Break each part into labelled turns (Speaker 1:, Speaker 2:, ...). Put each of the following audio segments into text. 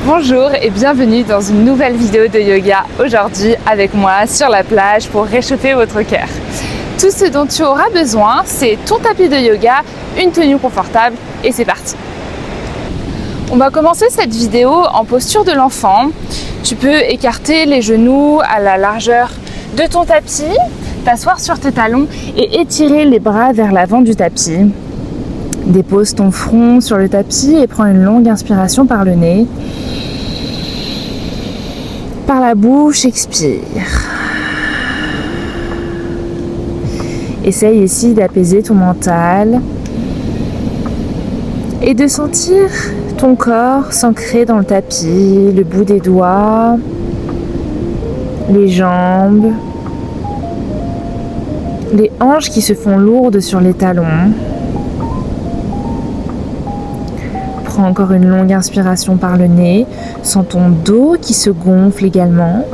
Speaker 1: Bonjour et bienvenue dans une nouvelle vidéo de yoga aujourd'hui avec moi sur la plage pour réchauffer votre cœur. Tout ce dont tu auras besoin, c'est ton tapis de yoga, une tenue confortable et c'est parti. On va commencer cette vidéo en posture de l'enfant. Tu peux écarter les genoux à la largeur de ton tapis, t'asseoir sur tes talons et étirer les bras vers l'avant du tapis. Dépose ton front sur le tapis et prends une longue inspiration par le nez. Par la bouche, expire. Essaye ici d'apaiser ton mental et de sentir ton corps s'ancrer dans le tapis, le bout des doigts, les jambes, les hanches qui se font lourdes sur les talons. Prends encore une longue inspiration par le nez. Sens ton dos qui se gonfle également.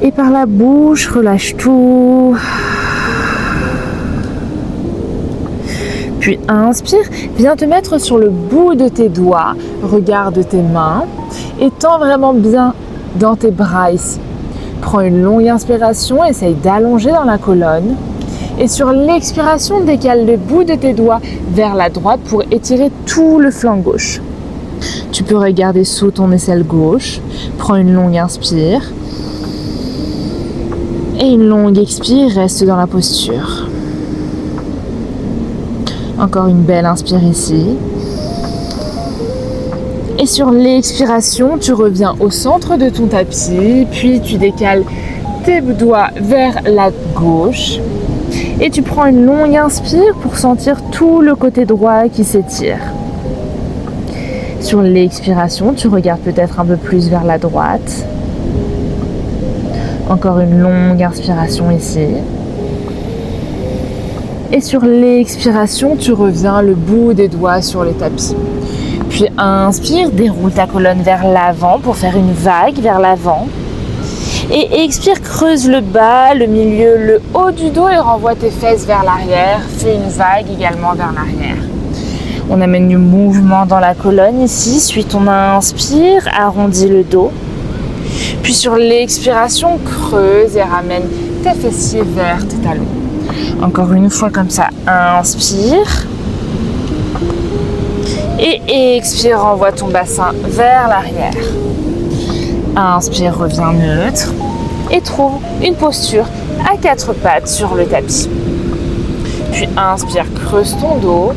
Speaker 1: Et par la bouche, relâche tout. Puis inspire, viens te mettre sur le bout de tes doigts. Regarde tes mains et tends vraiment bien dans tes bras ici. Prends une longue inspiration, essaye d'allonger dans la colonne. Et sur l'expiration, décale le bout de tes doigts vers la droite pour étirer tout le flanc gauche. Tu peux regarder sous ton aisselle gauche. Prends une longue inspire. Et une longue expire, reste dans la posture. Encore une belle inspire ici. Et sur l'expiration, tu reviens au centre de ton tapis, puis tu décales tes doigts vers la gauche. Et tu prends une longue inspire pour sentir tout le côté droit qui s'étire. Sur l'expiration, tu regardes peut-être un peu plus vers la droite. Encore une longue inspiration ici. Et sur l'expiration, tu reviens le bout des doigts sur le tapis. Puis inspire, déroule ta colonne vers l'avant pour faire une vague vers l'avant. Et expire, creuse le bas, le milieu, le haut du dos et renvoie tes fesses vers l'arrière. Fais une vague également vers l'arrière. On amène du mouvement dans la colonne ici. Suis ton inspire, arrondis le dos. Puis sur l'expiration, creuse et ramène tes fessiers vers tes talons. Encore une fois comme ça, inspire. Et expire, renvoie ton bassin vers l'arrière. Inspire, reviens neutre et trouve une posture à quatre pattes sur le tapis. Puis inspire, creuse ton dos,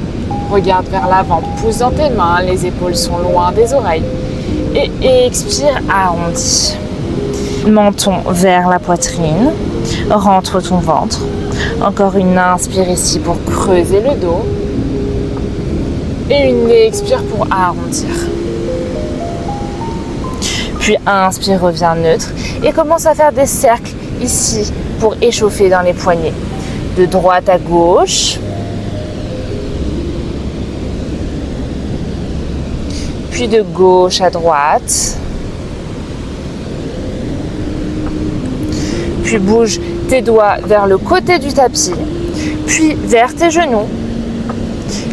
Speaker 1: regarde vers l'avant, pousse dans tes mains, les épaules sont loin des oreilles. Et expire, arrondis. Menton vers la poitrine, rentre ton ventre. Encore une inspire ici pour creuser le dos. Et une expire pour arrondir. Puis inspire, reviens neutre et commence à faire des cercles ici pour échauffer dans les poignets. De droite à gauche. Puis de gauche à droite. Puis bouge tes doigts vers le côté du tapis. Puis vers tes genoux.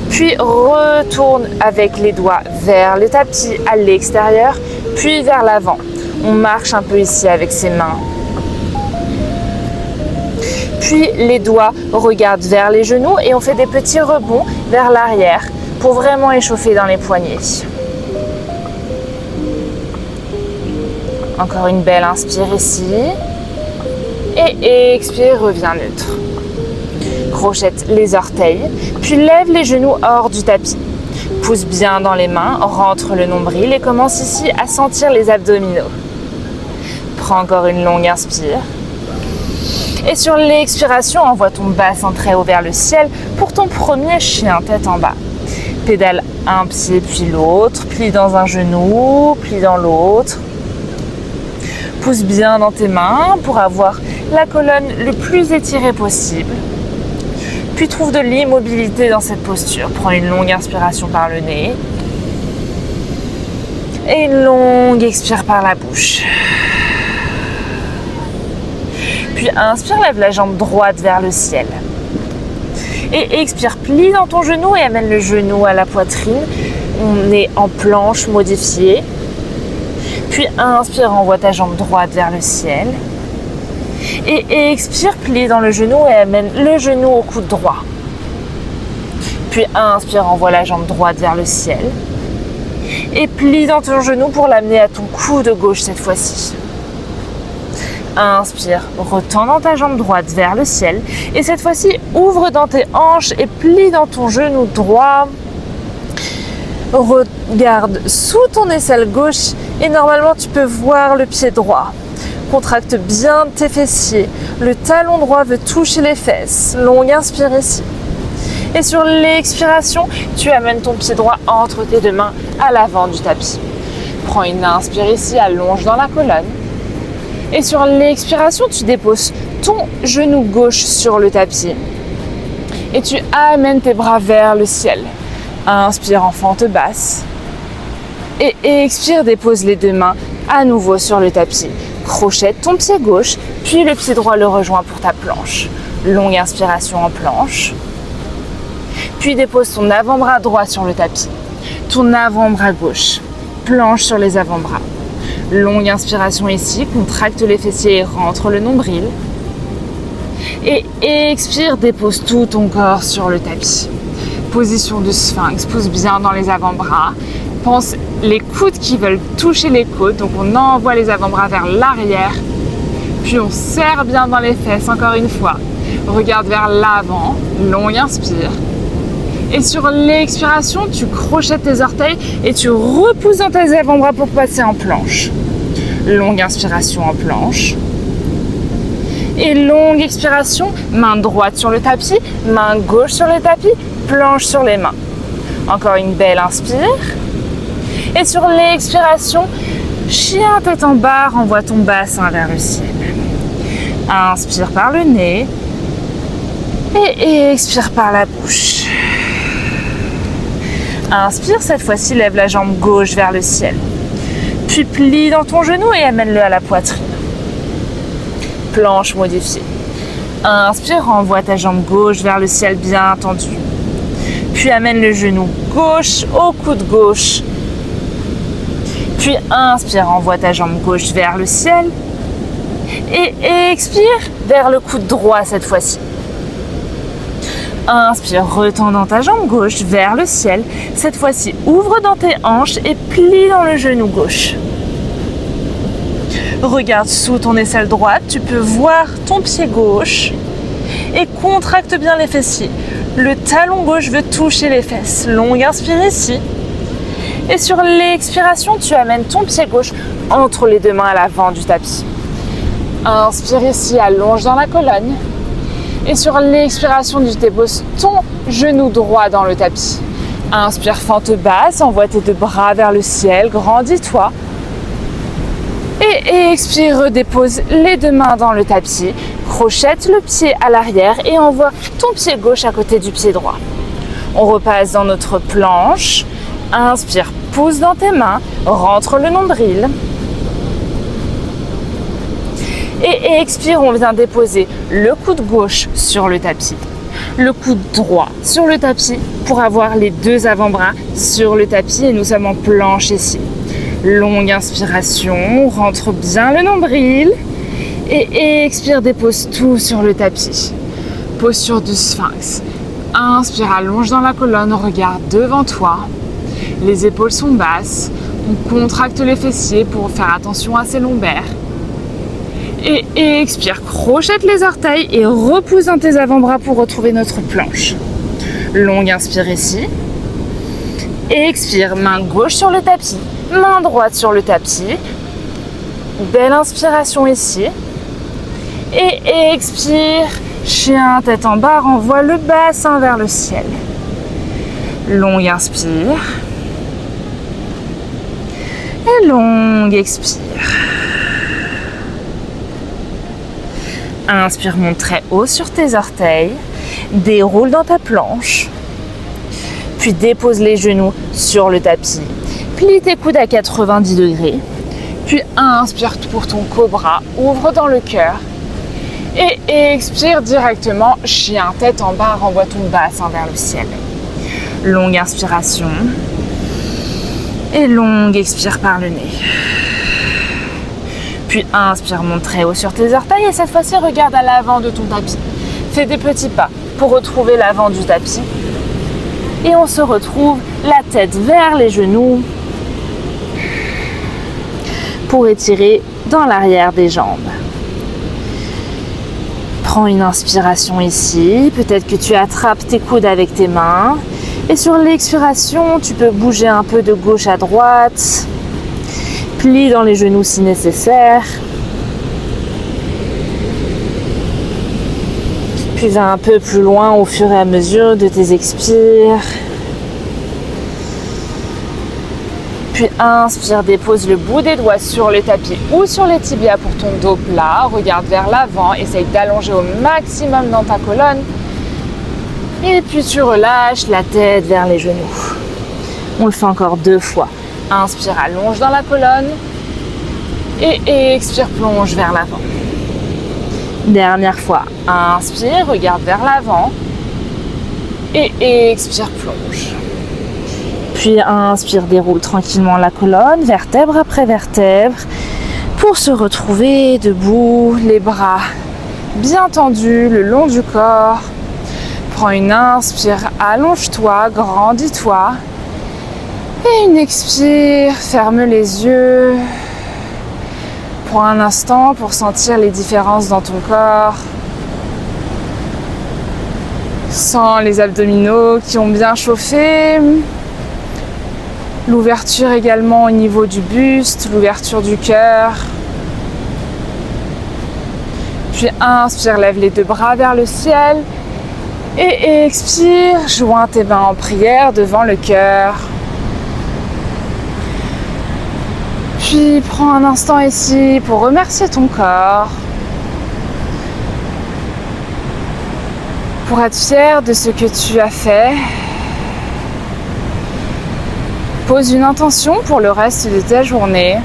Speaker 1: Puis retourne avec les doigts vers le tapis à l'extérieur. Puis vers l'avant. On marche un peu ici avec ses mains. Puis les doigts regardent vers les genoux et on fait des petits rebonds vers l'arrière pour vraiment échauffer dans les poignets. Encore une belle inspire ici. Et expire, reviens neutre. Crochette les orteils, puis lève les genoux hors du tapis. Pousse bien dans les mains, rentre le nombril et commence ici à sentir les abdominaux. Prends encore une longue inspire. Et sur l'expiration, envoie ton bassin très haut vers le ciel pour ton premier chien tête en bas. Pédale un pied puis l'autre, plie dans un genou, plie dans l'autre. Pousse bien dans tes mains pour avoir la colonne le plus étirée possible. Puis trouve de l'immobilité dans cette posture. Prends une longue inspiration par le nez. Et une longue expire par la bouche. Puis inspire, lève la jambe droite vers le ciel. Et expire, plie dans ton genou et amène le genou à la poitrine. on est en planche modifiée. Puis inspire, envoie ta jambe droite vers le ciel. Et expire, plie dans le genou et amène le genou au coude droit. Puis inspire, envoie la jambe droite vers le ciel. Et plie dans ton genou pour l'amener à ton coude gauche cette fois-ci. Inspire, retends dans ta jambe droite vers le ciel. Et cette fois-ci, ouvre dans tes hanches et plie dans ton genou droit. Regarde sous ton aisselle gauche et normalement tu peux voir le pied droit. Contracte bien tes fessiers. Le talon droit veut toucher les fesses. Longue inspire ici. Et sur l'expiration, tu amènes ton pied droit entre tes deux mains à l'avant du tapis. Prends une inspire ici, allonge dans la colonne. Et sur l'expiration, tu déposes ton genou gauche sur le tapis. Et tu amènes tes bras vers le ciel. Inspire en fente basse. Et expire, dépose les deux mains à nouveau sur le tapis. Crochette ton pied gauche, puis le pied droit le rejoint pour ta planche. Longue inspiration en planche. Puis dépose ton avant-bras droit sur le tapis. Ton avant-bras gauche. Planche sur les avant-bras. Longue inspiration ici, contracte les fessiers et rentre le nombril. Et expire, dépose tout ton corps sur le tapis. Position de sphinx, pousse bien dans les avant-bras. Pense les coudes qui veulent toucher les côtes, donc on envoie les avant-bras vers l'arrière. Puis on serre bien dans les fesses, encore une fois. Regarde vers l'avant, longue inspire. Et sur l'expiration, tu crochettes tes orteils et tu repousses dans tes avant-bras pour passer en planche. Longue inspiration en planche. Et longue expiration, main droite sur le tapis, main gauche sur le tapis, planche sur les mains. Encore une belle inspire. Et sur l'expiration, chien tête en bas, renvoie ton bassin vers le ciel. Inspire par le nez. Et expire par la bouche. Inspire, cette fois-ci, lève la jambe gauche vers le ciel. Puis plie dans ton genou et amène-le à la poitrine. Planche modifiée. Inspire, renvoie ta jambe gauche vers le ciel bien tendu. Puis amène le genou gauche au coude gauche. Puis inspire, envoie ta jambe gauche vers le ciel. Et expire vers le coude droit cette fois-ci. Inspire, retends dans ta jambe gauche vers le ciel. Cette fois-ci, ouvre dans tes hanches et plie dans le genou gauche. Regarde sous ton aisselle droite, tu peux voir ton pied gauche. Et contracte bien les fessiers. Le talon gauche veut toucher les fesses. Longue inspire ici. Et sur l'expiration, tu amènes ton pied gauche entre les deux mains à l'avant du tapis. Inspire ici, allonge dans la colonne. Et sur l'expiration, tu déposes ton genou droit dans le tapis. Inspire, fente basse, envoie tes deux bras vers le ciel, grandis-toi. Et expire, dépose les deux mains dans le tapis, crochette le pied à l'arrière et envoie ton pied gauche à côté du pied droit. On repasse dans notre planche. Inspire, pousse dans tes mains, rentre le nombril. Et expire, on vient déposer le coude gauche sur le tapis, le coude droit sur le tapis pour avoir les deux avant-bras sur le tapis et nous sommes en planche ici. Longue inspiration, rentre bien le nombril et expire, dépose tout sur le tapis. Posture du sphinx. Inspire, allonge dans la colonne, regarde devant toi. Les épaules sont basses, on contracte les fessiers pour faire attention à ses lombaires. Et expire, crochette les orteils et repousse dans tes avant-bras pour retrouver notre planche. Longue inspire ici. Et expire, main gauche sur le tapis, main droite sur le tapis. Belle inspiration ici. Et expire, chien tête en bas, renvoie le bassin vers le ciel. Longue inspire. Et longue expire. Inspire, monte très haut sur tes orteils. Déroule dans ta planche. Puis dépose les genoux sur le tapis. Plie tes coudes à 90 degrés. Puis inspire pour ton cobra. Ouvre dans le cœur. Et expire directement. Chien tête en bas. Renvoie ton bassin vers le ciel. Longue inspiration. Et longue expire par le nez. Puis inspire, monte très haut sur tes orteils et cette fois-ci regarde à l'avant de ton tapis. Fais des petits pas pour retrouver l'avant du tapis. Et on se retrouve la tête vers les genoux pour étirer dans l'arrière des jambes. Prends une inspiration ici, peut-être que tu attrapes tes coudes avec tes mains. Et sur l'expiration, tu peux bouger un peu de gauche à droite. Plie dans les genoux si nécessaire. Puis va un peu plus loin au fur et à mesure de tes expires. Puis inspire, dépose le bout des doigts sur le tapis ou sur les tibias pour ton dos plat. Regarde vers l'avant, essaye d'allonger au maximum dans ta colonne. Et puis tu relâches la tête vers les genoux. On le fait encore 2 fois. Inspire, allonge dans la colonne. Et expire, plonge vers l'avant. Dernière fois. Inspire, regarde vers l'avant. Et expire, plonge. Puis inspire, déroule tranquillement la colonne, vertèbre après vertèbre, pour se retrouver debout, les bras bien tendus le long du corps. Prends une inspire, allonge-toi, grandis-toi. Et une expire, ferme les yeux. Prends un instant pour sentir les différences dans ton corps. Sens les abdominaux qui ont bien chauffé. L'ouverture également au niveau du buste, l'ouverture du cœur. Puis inspire, lève les 2 bras vers le ciel. Et expire, joins tes mains en prière devant le cœur. Puis prends un instant ici pour remercier ton corps. Pour être fier de ce que tu as fait. Pose une intention pour le reste de ta journée.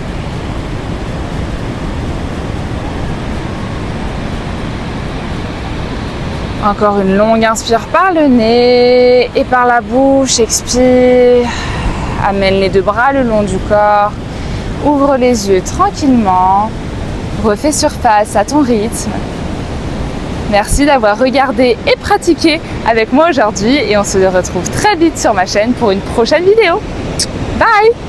Speaker 1: Encore une longue inspire par le nez et par la bouche, expire. Amène les 2 bras le long du corps. Ouvre les yeux tranquillement. Refais surface à ton rythme. Merci d'avoir regardé et pratiqué avec moi aujourd'hui et on se retrouve très vite sur ma chaîne pour une prochaine vidéo. Bye!